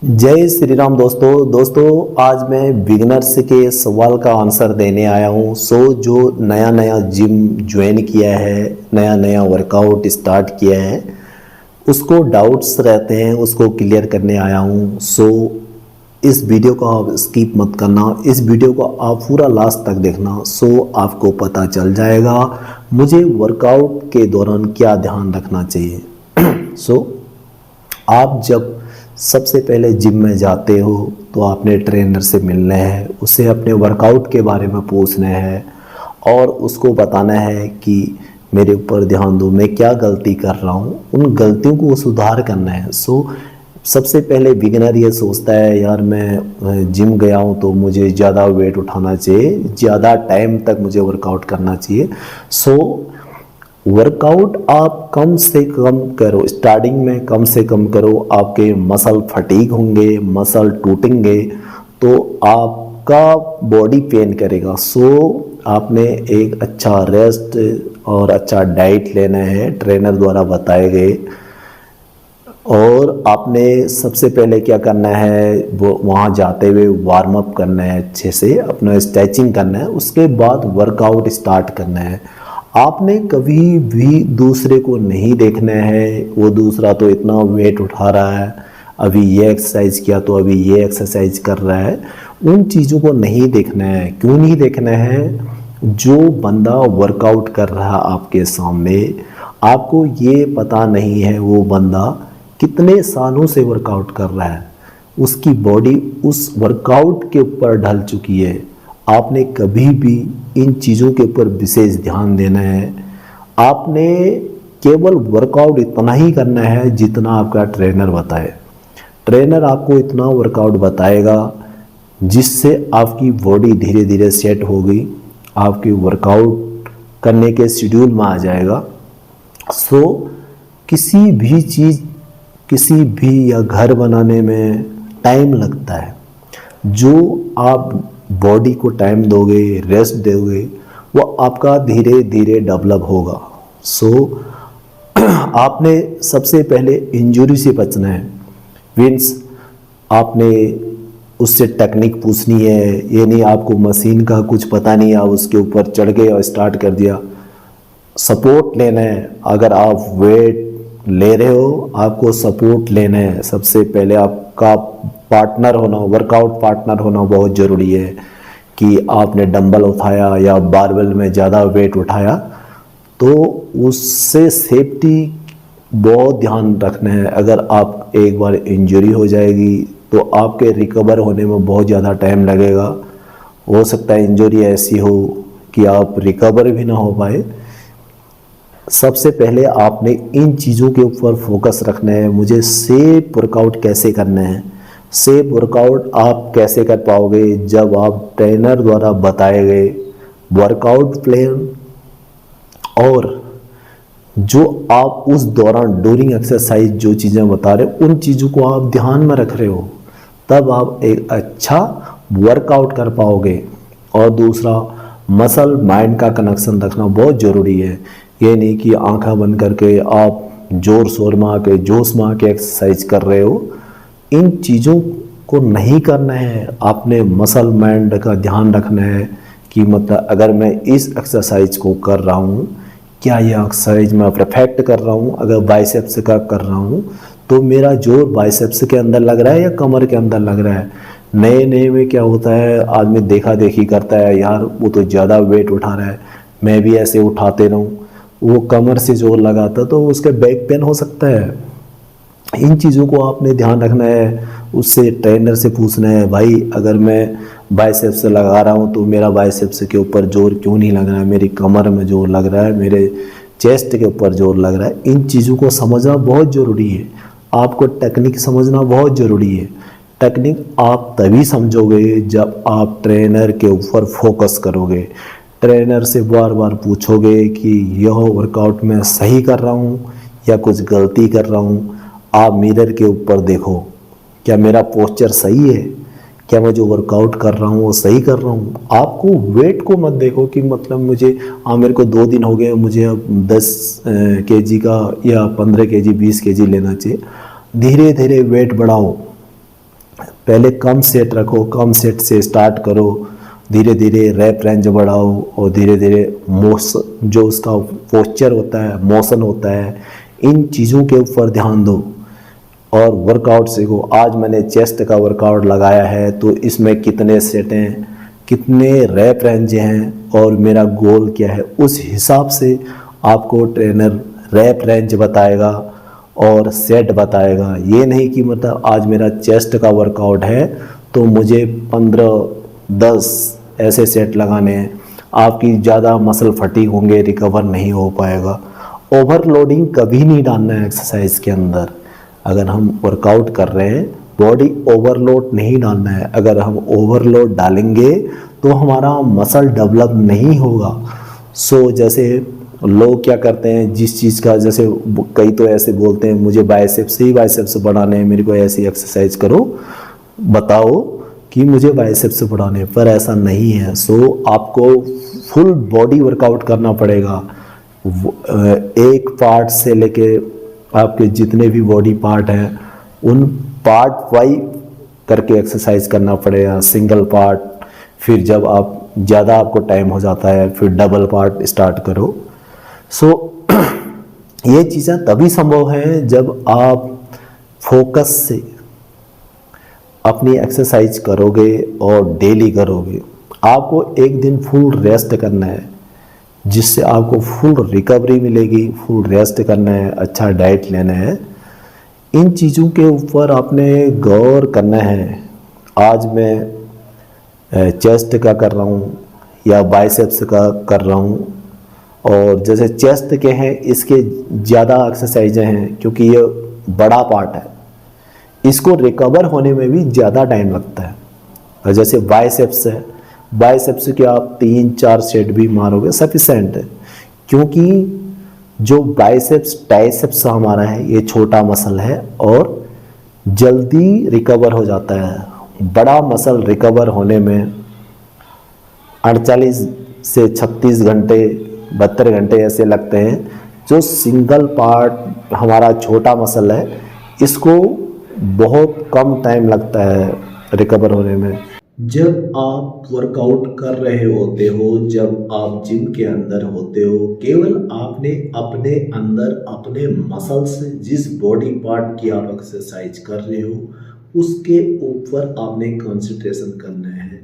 जय श्री राम दोस्तों आज मैं बिगिनर्स के सवाल का आंसर देने आया हूँ। जो नया नया जिम ज्वाइन किया है, नया नया वर्कआउट स्टार्ट किया है, उसको डाउट्स रहते हैं, उसको क्लियर करने आया हूँ। इस वीडियो को आप स्किप मत करना, इस वीडियो को आप पूरा लास्ट तक देखना। आपको पता चल जाएगा मुझे वर्कआउट के दौरान क्या ध्यान रखना चाहिए। आप जब सबसे पहले जिम में जाते हो तो आपने ट्रेनर से मिलना है, उससे अपने वर्कआउट के बारे में पूछना है और उसको बताना है कि मेरे ऊपर ध्यान दो, मैं क्या गलती कर रहा हूँ, उन गलतियों को सुधार करना है। सबसे पहले बिगिनर ये सोचता है यार मैं जिम गया हूँ तो मुझे ज़्यादा वेट उठाना चाहिए, ज़्यादा टाइम तक मुझे वर्कआउट करना चाहिए। वर्कआउट आप कम से कम करो, स्टार्टिंग में कम से कम करो। आपके मसल फटीग होंगे, मसल टूटेंगे तो आपका बॉडी पेन करेगा। आपने एक अच्छा रेस्ट और अच्छा डाइट लेना है ट्रेनर द्वारा बताए गए। और आपने सबसे पहले क्या करना है, वो वहाँ जाते हुए वार्म अप करना है, अच्छे से अपना स्ट्रेचिंग करना है, उसके बाद वर्कआउट स्टार्ट करना है। आपने कभी भी दूसरे को नहीं देखना है, वो दूसरा तो इतना वेट उठा रहा है, अभी ये एक्सरसाइज किया तो अभी ये एक्सरसाइज कर रहा है, उन चीज़ों को नहीं देखना है। क्यों नहीं देखना है? जो बंदा वर्कआउट कर रहा आपके सामने, आपको ये पता नहीं है वो बंदा कितने सालों से वर्कआउट कर रहा है, उसकी बॉडी उस वर्कआउट के ऊपर ढल चुकी है। आपने कभी भी इन चीज़ों के ऊपर विशेष ध्यान देना है। आपने केवल वर्कआउट इतना ही करना है जितना आपका ट्रेनर बताए। ट्रेनर आपको इतना वर्कआउट बताएगा जिससे आपकी बॉडी धीरे धीरे सेट होगी, आपकी वर्कआउट करने के शेड्यूल में आ जाएगा। किसी भी चीज़, किसी भी या घर बनाने में टाइम लगता है। जो आप बॉडी को टाइम दोगे, रेस्ट दोगे, वो आपका धीरे धीरे डेवलप होगा। आपने सबसे पहले इंजरी से बचना है। मीन्स आपने उससे टेक्निक पूछनी है। ये नहीं आपको मशीन का कुछ पता नहीं, आप उसके ऊपर चढ़ गए और स्टार्ट कर दिया। सपोर्ट लेना है। अगर आप वेट ले रहे हो, आपको सपोर्ट लेना है। सबसे पहले आपका पार्टनर होना, वर्कआउट पार्टनर होना बहुत ज़रूरी है। कि आपने डंबल उठाया या बारबेल में ज़्यादा वेट उठाया तो उससे सेफ्टी बहुत ध्यान रखना है। अगर आप एक बार इंजरी हो जाएगी तो आपके रिकवर होने में बहुत ज़्यादा टाइम लगेगा। हो सकता है इंजरी ऐसी हो कि आप रिकवर भी ना हो पाए। सबसे पहले आपने इन चीज़ों के ऊपर फोकस रखना है। मुझे सेफ वर्कआउट कैसे करना है। सेफ वर्कआउट आप कैसे कर पाओगे? जब आप ट्रेनर द्वारा बताए गए वर्कआउट प्लान और जो आप उस दौरान ड्यूरिंग एक्सरसाइज जो चीज़ें बता रहे हो, उन चीज़ों को आप ध्यान में रख रहे हो, तब आप एक अच्छा वर्कआउट कर पाओगे। और दूसरा, मसल माइंड का कनेक्शन रखना बहुत ज़रूरी है। ये नहीं कि आंखें बंद करके आप जोर शोर में आके जोश में आके एक्सरसाइज कर रहे हो। इन चीज़ों को नहीं करना है। आपने मसल माइंड का ध्यान रखना है कि मतलब अगर मैं इस एक्सरसाइज को कर रहा हूँ, क्या यह एक्सरसाइज मैं परफेक्ट कर रहा हूँ। अगर बाइसेप्स का कर रहा हूँ तो मेरा जोर बाइसेप्स के अंदर लग रहा है या कमर के अंदर लग रहा है। नए नए में क्या होता है, आदमी देखा देखी करता है, यार वो तो ज़्यादा वेट उठा रहा है, मैं भी ऐसे उठाते रहूँ, वो कमर से जोर लगाता तो उसके बैक पेन हो सकता है। इन चीज़ों को आपने ध्यान रखना है। उससे ट्रेनर से पूछना है, भाई अगर मैं बाइसेप्स लगा रहा हूँ तो मेरा बाइसेप्स के ऊपर जोर क्यों नहीं लग रहा है, मेरी कमर में जोर लग रहा है, मेरे चेस्ट के ऊपर जोर लग रहा है। इन चीज़ों को समझना बहुत ज़रूरी है। आपको टेक्निक समझना बहुत ज़रूरी है। टेक्निक आप तभी समझोगे जब आप ट्रेनर के ऊपर फोकस करोगे। ट्रेनर से बार बार पूछोगे कि यह वर्कआउट मैं सही कर रहा हूँ या कुछ गलती कर रहा हूँ। आप मिरर के ऊपर देखो, क्या मेरा पोस्चर सही है, क्या मैं जो वर्कआउट कर रहा हूँ वो सही कर रहा हूँ। आपको वेट को मत देखो कि मतलब मुझे मेरे को 2 दिन हो गए, मुझे अब 10 केजी का या 15 केजी 20 केजी लेना चाहिए। धीरे धीरे वेट बढ़ाओ। पहले कम सेट रखो, कम सेट से स्टार्ट करो, धीरे धीरे रैप रेंज बढ़ाओ और धीरे धीरे मोशन जो उसका पोस्चर होता है, मोशन होता है, इन चीज़ों के ऊपर ध्यान दो और वर्कआउट सीखो। आज मैंने चेस्ट का वर्कआउट लगाया है तो इसमें कितने सेट हैं, कितने रैप रेंज हैं और मेरा गोल क्या है, उस हिसाब से आपको ट्रेनर रैप रेंज बताएगा और सेट बताएगा। ये नहीं कि मतलब आज मेरा चेस्ट का वर्कआउट है तो मुझे 15-10 ऐसे सेट लगाने हैं, आपकी ज़्यादा मसल फटीग होंगे, रिकवर नहीं हो पाएगा। ओवरलोडिंग कभी नहीं डालना है एक्सरसाइज के अंदर। अगर हम वर्कआउट कर रहे हैं, बॉडी ओवरलोड नहीं डालना है। अगर हम ओवरलोड डालेंगे तो हमारा मसल डेवलप नहीं होगा। जैसे लोग क्या करते हैं, जिस चीज़ का जैसे कई तो ऐसे बोलते हैं मुझे बाइसेप्स ही बाइसेप्स बढ़ाने हैं, मेरे को ऐसी एक्सरसाइज करो, बताओ कि मुझे बाइसेप्स बढ़ाने हैं, पर ऐसा नहीं है। आपको फुल बॉडी वर्कआउट करना पड़ेगा। एक पार्ट से लेके आपके जितने भी बॉडी पार्ट हैं उन पार्ट वाइज करके एक्सरसाइज करना पड़ेगा, सिंगल पार्ट। फिर जब आप ज़्यादा आपको टाइम हो जाता है फिर डबल पार्ट स्टार्ट करो। ये चीज़ें तभी संभव हैं जब आप फोकस से अपनी एक्सरसाइज करोगे और डेली करोगे। आपको एक दिन फुल रेस्ट करना है जिससे आपको फुल रिकवरी मिलेगी, फुल रेस्ट करना है, अच्छा डाइट लेना है। इन चीज़ों के ऊपर आपने गौर करना है। आज मैं चेस्ट का कर रहा हूँ या बाइसेप्स का कर रहा हूँ, और जैसे चेस्ट के हैं इसके ज़्यादा एक्सरसाइजें हैं क्योंकि ये बड़ा पार्ट है, इसको रिकवर होने में भी ज़्यादा टाइम लगता है। और जैसे बाइसेप्स है, बाइसेप्स के आप 3-4 सेट भी मारोगे सफिशेंट है, क्योंकि जो बाइसेप्स ट्राइसेप्स हमारा है ये छोटा मसल है और जल्दी रिकवर हो जाता है। बड़ा मसल रिकवर होने में 48 से 36 घंटे 72 घंटे ऐसे लगते हैं। जो सिंगल पार्ट हमारा छोटा मसल है इसको बहुत कम टाइम लगता है रिकवर होने में। जब आप वर्कआउट कर रहे होते हो, जब आप जिम के अंदर होते हो, केवल आपने अपने अंदर अपने मसल्स जिस बॉडी पार्ट की आप एक्सरसाइज कर रहे हो उसके ऊपर आपने कंसंट्रेशन करना है।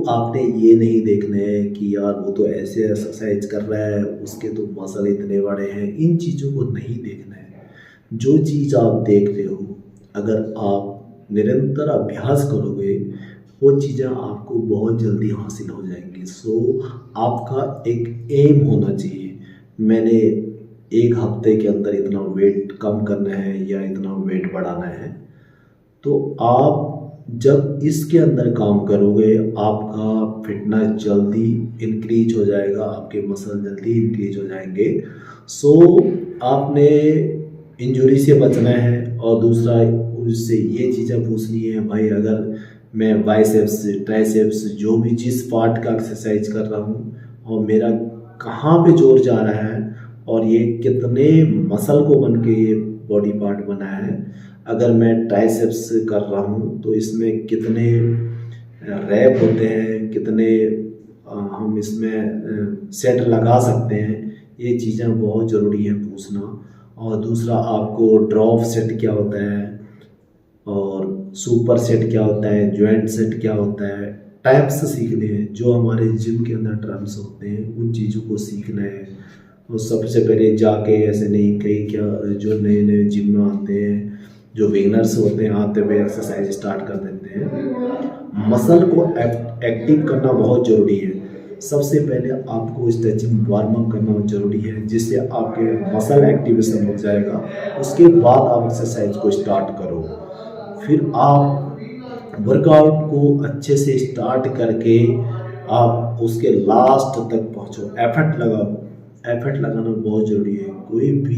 आपने ये नहीं देखना है कि यार वो तो ऐसे एक्सरसाइज कर रहा है, उसके तो मसल इतने बड़े हैं, इन चीज़ों को नहीं देखना है। जो चीज़ आप देख रहे हो, अगर आप निरंतर अभ्यास करोगे वो चीज़ें आपको बहुत जल्दी हासिल हो जाएंगी। आपका एक एम होना चाहिए, मैंने एक हफ्ते के अंदर इतना वेट कम करना है या इतना वेट बढ़ाना है। तो आप जब इसके अंदर काम करोगे आपका फिटनेस जल्दी इंक्रीज हो जाएगा, आपके मसल जल्दी इंक्रीज हो जाएंगे। आपने इंजरी से बचना है। और दूसरा उससे ये चीज़ें पूछनी है, भाई अगर मैं बाइसेप्स ट्राइसेप्स जो भी जिस पार्ट का एक्सरसाइज कर रहा हूँ और मेरा कहाँ पे जोर जा रहा है और ये कितने मसल को बन के ये बॉडी पार्ट बना है। अगर मैं ट्राइसेप्स कर रहा हूँ तो इसमें कितने रैप होते हैं, कितने हम इसमें सेट लगा सकते हैं, ये चीज़ें बहुत ज़रूरी है पूछना। और दूसरा आपको ड्रॉप सेट क्या होता है और सुपर सेट क्या होता है, जॉइंट सेट क्या होता है, टाइप्स सीखने हैं। जो हमारे जिम के अंदर टर्म्स होते हैं उन चीज़ों को सीखना है। और सबसे पहले जाके ऐसे नहीं, कई क्या जो नए नए जिम में आते हैं, जो बिगिनर्स होते हैं, आते हुए एक्सरसाइज स्टार्ट कर देते हैं। मसल को एक्टिव करना बहुत ज़रूरी है। सबसे पहले आपको स्ट्रेचिंग वार्म अप करना ज़रूरी है जिससे आपके मसल एक्टिवेशन हो जाएगा। उसके बाद आप एक्सरसाइज को स्टार्ट करो। फिर आप वर्कआउट को अच्छे से स्टार्ट करके आप उसके लास्ट तक पहुंचो, एफर्ट लगाओ। एफर्ट लगाना बहुत ज़रूरी है। कोई भी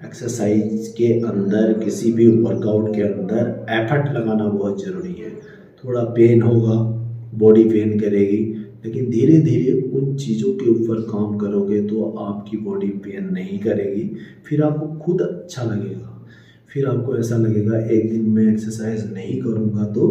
एक्सरसाइज के अंदर, किसी भी वर्कआउट के अंदर एफर्ट लगाना बहुत ज़रूरी है। थोड़ा पेन होगा, बॉडी पेन करेगी, लेकिन धीरे धीरे उन चीज़ों के ऊपर काम करोगे तो आपकी बॉडी पेन नहीं करेगी। फिर आपको खुद अच्छा लगेगा। फिर आपको ऐसा लगेगा एक दिन मैं एक्सरसाइज नहीं करूँगा तो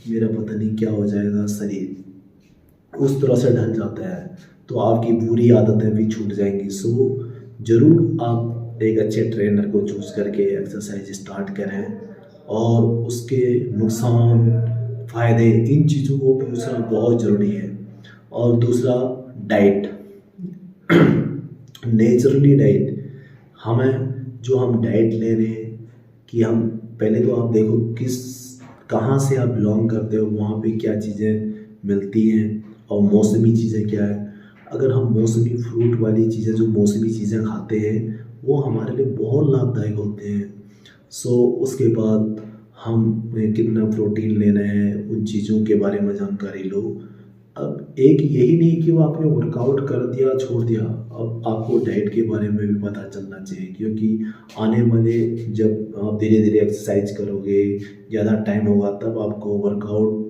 मेरा पता नहीं क्या हो जाएगा, शरीर उस तरह से ढल जाता है, तो आपकी बुरी आदतें भी छूट जाएंगी। सो ज़रूर आप एक अच्छे ट्रेनर को चूज़ करके एक्सरसाइज स्टार्ट करें, और उसके नुकसान फ़ायदे इन चीज़ों को पूछना बहुत ज़रूरी है। और दूसरा, डाइट, नेचुरली डाइट, हमें जो हम डाइट ले रहे हैं कि हम पहले तो आप देखो किस कहाँ से आप बिलोंग करते हो, वहाँ पे क्या चीज़ें मिलती हैं और मौसमी चीज़ें क्या है। अगर हम मौसमी फ्रूट वाली चीज़ें, जो मौसमी चीज़ें खाते हैं, वो हमारे लिए बहुत लाभदायक होते हैं। सो उसके बाद हम कितना प्रोटीन लेना है, उन चीज़ों के बारे में जानकारी लो। अब एक यही नहीं कि वो आपने वर्कआउट कर दिया छोड़ दिया, अब आपको डाइट के बारे में भी पता चलना चाहिए, क्योंकि आने वाले जब आप धीरे धीरे एक्सरसाइज करोगे, ज़्यादा टाइम होगा, तब आपको वर्कआउट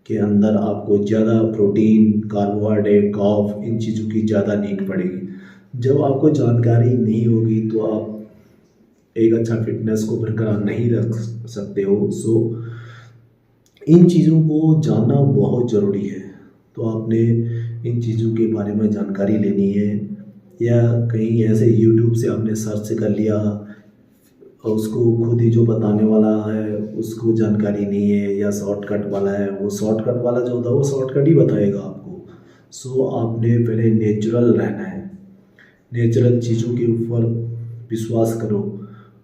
के अंदर आपको ज़्यादा प्रोटीन, कार्बोहाइड्रेट, कार्ब, इन चीज़ों की ज़्यादा नीड पड़ेगी। जब आपको जानकारी नहीं होगी तो आप एक अच्छा फिटनेस को बरकरार नहीं रख सकते हो। सो इन चीज़ों को जानना बहुत ज़रूरी है। तो आपने इन चीज़ों के बारे में जानकारी लेनी है, या कहीं ऐसे यूट्यूब से आपने सर्च कर लिया और उसको खुद ही जो बताने वाला है उसको जानकारी नहीं है, या शॉर्टकट वाला है, वो शॉर्टकट वाला जो होता है वो शॉर्टकट ही बताएगा आपको। सो आपने पहले नेचुरल रहना है, नेचुरल चीज़ों के ऊपर विश्वास करो,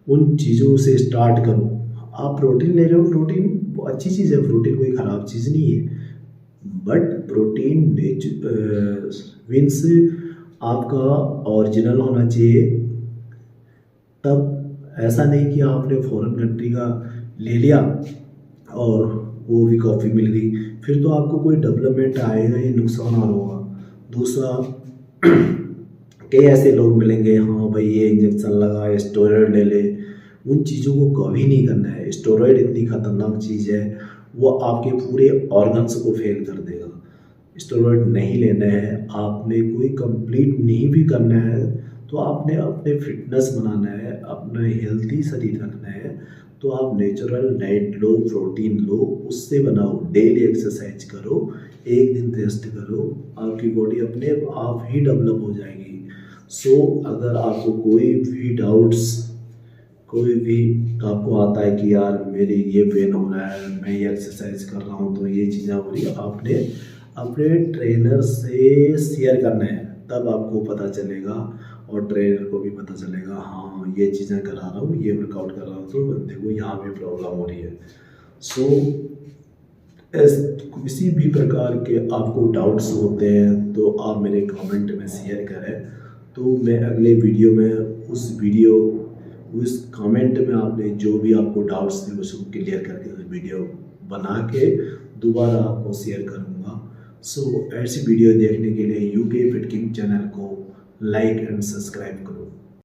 उन चीज़ों से स्टार्ट करो। आप प्रोटीन ले रहे हो, प्रोटीन अच्छी चीज़ है, प्रोटीन कोई ख़राब चीज़ नहीं है, बट प्रोटीन मीन्स आपका ओरिजिनल होना चाहिए। तब ऐसा नहीं कि आपने फॉरेन कंट्री का ले लिया और वो भी कॉफ़ी मिल गई, फिर तो आपको कोई डेवलपमेंट आएगा ही, नुकसान और होगा। दूसरा, कई ऐसे लोग मिलेंगे, हाँ भाई ये इंजेक्शन लगा, स्टेरॉइड ले ले, उन चीज़ों को कभी नहीं करना है। स्टेरॉइड इतनी खतरनाक चीज़ है, वो आपके पूरे ऑर्गन्स को फेल कर देगा। स्टेरॉइड नहीं लेना है, आपने कोई कंप्लीट नहीं भी करना है, तो आपने अपने फिटनेस बनाना है, अपना हेल्थी शरीर रखना है, तो आप नेचुरल डाइट लो, प्रोटीन लो, उससे बनाओ, डेली एक्सरसाइज करो, एक दिन रेस्ट करो, आपकी बॉडी अपने आप ही डेवलप हो जाएगी। सो अगर आपको कोई भी डाउट्स, कोई भी आपको आता है कि यार मेरे ये पेन हो रहा है, मैं ये एक्सरसाइज कर रहा हूँ तो ये चीज़ें हो रही है, आपने अपने ट्रेनर से शेयर करना है, तब आपको पता चलेगा और ट्रेनर को भी पता चलेगा, हाँ ये चीज़ें करा रहा हूँ, ये वर्कआउट कर रहा हूँ, तो बंदे को यहाँ पे प्रॉब्लम हो रही है। सो किसी भी प्रकार के आपको डाउट्स होते हैं तो आप मेरे कमेंट में शेयर करें, तो मैं अगले वीडियो में उस कमेंट में आपने जो भी आपको डाउट्स थे उसको क्लियर करके वीडियो बना के दोबारा आपको शेयर करूँगा। सो ऐसी वीडियो देखने के लिए यूके फिट किंग चैनल को लाइक एंड सब्सक्राइब करो।